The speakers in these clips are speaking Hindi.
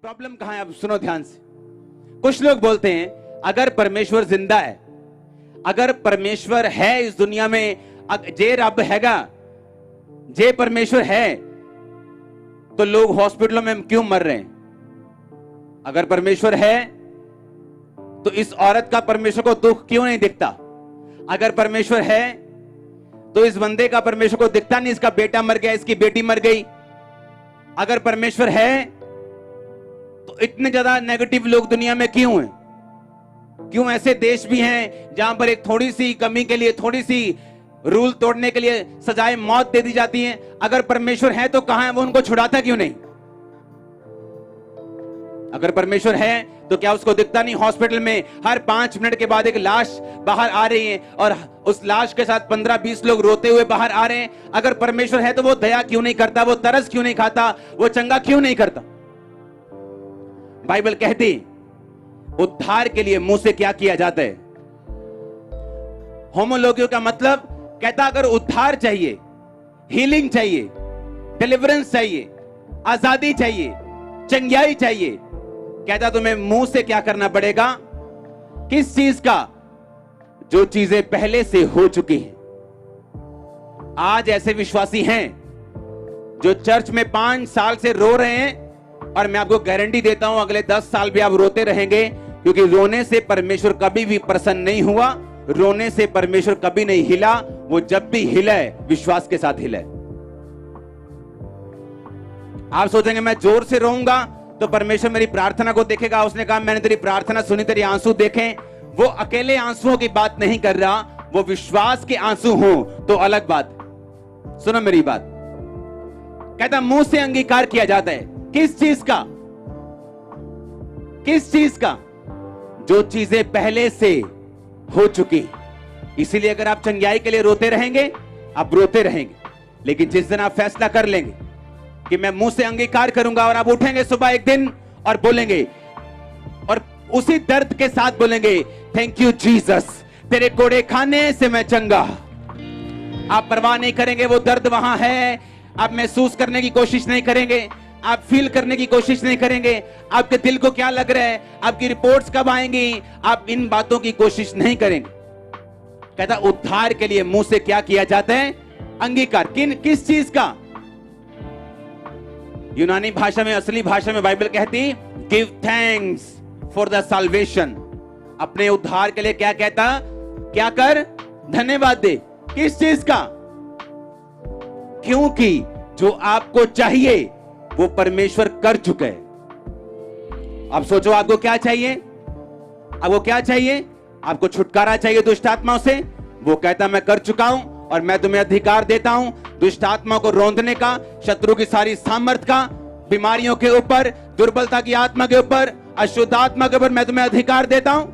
प्रॉब्लम कहां है? अब सुनो ध्यान से। कुछ लोग बोलते हैं अगर परमेश्वर जिंदा है, अगर परमेश्वर है इस दुनिया में, जे रब हैगा, जे परमेश्वर है, तो लोग हॉस्पिटलों में क्यों मर रहे हैं? अगर परमेश्वर है तो इस औरत का परमेश्वर को दुख क्यों नहीं दिखता? अगर परमेश्वर है तो इस बंदे का परमेश्वर को दिखता नहीं, इसका बेटा मर गया, इसकी बेटी मर गई। अगर परमेश्वर है तो इतने ज्यादा नेगेटिव लोग दुनिया में क्यों हैं? क्यों ऐसे देश भी हैं जहां पर एक थोड़ी सी कमी के लिए, थोड़ी सी रूल तोड़ने के लिए सजाए मौत दे दी जाती है? अगर परमेश्वर है तो कहां है वो, उनको छुड़ाता क्यों नहीं? अगर परमेश्वर है तो क्या उसको दिखता नहीं? हॉस्पिटल में हर 5 मिनट के बाद एक लाश बाहर आ रही है और उस लाश के साथ 15-20 लोग रोते हुए बाहर आ रहे हैं। अगर परमेश्वर है तो वो दया क्यों नहीं करता? वो तरस क्यों नहीं खाता? वो चंगा क्यों नहीं करता? बाइबल कहती उद्धार के लिए मुंह से क्या किया जाता है? होमोलोगियो का मतलब कहता अगर उद्धार चाहिए, हीलिंग चाहिए, डिलीवरेंस चाहिए, आजादी चाहिए, चंगाई चाहिए, कहता तुम्हें मुंह से क्या करना पड़ेगा? किस चीज का? जो चीजें पहले से हो चुकी हैं। आज ऐसे विश्वासी हैं जो चर्च में 5 साल से रो रहे हैं और मैं आपको गारंटी देता हूं अगले 10 साल भी आप रोते रहेंगे, क्योंकि रोने से परमेश्वर कभी भी प्रसन्न नहीं हुआ, रोने से परमेश्वर कभी नहीं हिला। वो जब भी हिला है विश्वास के साथ हिला है। आप सोचेंगे मैं जोर से रोऊंगा तो परमेश्वर मेरी प्रार्थना को देखेगा। उसने कहा मैंने तेरी प्रार्थना सुनी, तेरे आंसू देखे। वो अकेले आंसुओं की बात नहीं कर रहा, वो विश्वास के आंसू हो तो अलग बात। सुनो मेरी बात। कहता मुंह से अंगीकार किया जाता है। किस चीज का? किस चीज का? जो चीजें पहले से हो चुकी। इसीलिए अगर आप चंगाई के लिए रोते रहेंगे, आप रोते रहेंगे, लेकिन जिस दिन आप फैसला कर लेंगे कि मैं मुंह से अंगीकार करूंगा, और आप उठेंगे सुबह एक दिन और बोलेंगे, और उसी दर्द के साथ बोलेंगे थैंक यू जीसस, तेरे कोड़े खाने से मैं चंगा। आप परवाह नहीं करेंगे वो दर्द वहां है, आप महसूस करने की कोशिश नहीं करेंगे, आप फील करने की कोशिश नहीं करेंगे, आपके दिल को क्या लग रहा है, आपकी रिपोर्ट्स कब आएंगी, आप इन बातों की कोशिश नहीं करेंगे। कहता उद्धार के लिए मुंह से क्या किया जाता है? अंगीकार। किस चीज का? यूनानी भाषा में, असली भाषा में बाइबल कहती give thanks for the salvation. अपने उद्धार के लिए क्या कहता? क्या कर? धन्यवाद दे। किस चीज का? क्योंकि जो आपको चाहिए वो परमेश्वर कर चुके हैं। अब सोचो आपको क्या चाहिए? आपको क्या चाहिए? आपको छुटकारा चाहिए दुष्ट आत्माओं से। वो कहता मैं कर चुका हूं और मैं तुम्हें अधिकार देता हूं दुष्ट आत्मा को रौंदने का, शत्रु की सारी सामर्थ का, बीमारियों के ऊपर, दुर्बलता की आत्मा के ऊपर, अशुद्ध आत्मा के ऊपर मैं तुम्हें अधिकार देता हूं।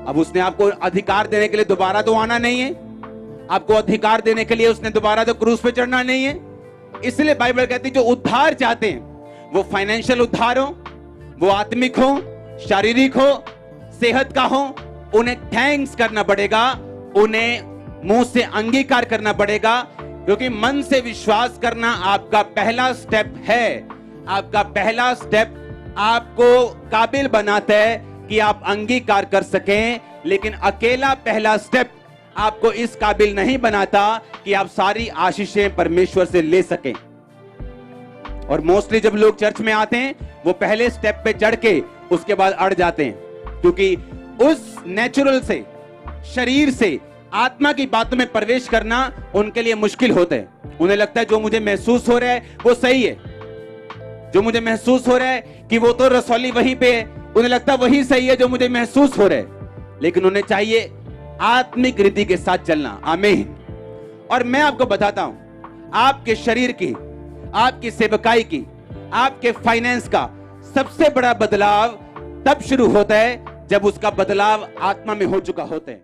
अब उसने आपको अधिकार देने के लिए दोबारा तो आना नहीं है, आपको अधिकार देने के लिए उसने दोबारा तो क्रूस पे चढ़ना नहीं है। इसलिए बाइबल कहती जो उद्धार चाहते हैं, वो फाइनेंशियल उद्धार हो, वो आत्मिक हो, शारीरिक हो, सेहत का हो, उन्हें थैंक्स करना पड़ेगा, उन्हें मुंह से अंगीकार करना पड़ेगा, क्योंकि मन से विश्वास करना आपका पहला स्टेप है। आपका पहला स्टेप आपको काबिल बनाता है कि आप अंगीकार कर सकें, लेकिन अकेला पहला स्टेप आपको इस काबिल नहीं बनाता कि आप सारी आशीषें परमेश्वर से ले सकें। और मोस्टली जब लोग चर्च में आते हैं वो पहले स्टेप पे चढ़ के उसके बाद अड़ जाते हैं, क्योंकि उस नेचुरल से, शरीर से आत्मा की बातों में प्रवेश करना उनके लिए मुश्किल होता है। उन्हें लगता है जो मुझे महसूस हो रहा है वो सही है, जो मुझे महसूस हो रहा है कि वो तो रसौली वहीं पे है, उन्हें लगता है वही सही है जो मुझे महसूस हो रहा है। लेकिन उन्हें चाहिए आत्मिक रीति के साथ चलना। आमीन। और मैं आपको बताता हूं, आपके शरीर की, आपकी सेवकाई की, आपके फाइनेंस का सबसे बड़ा बदलाव तब शुरू होता है जब उसका बदलाव आत्मा में हो चुका होता है।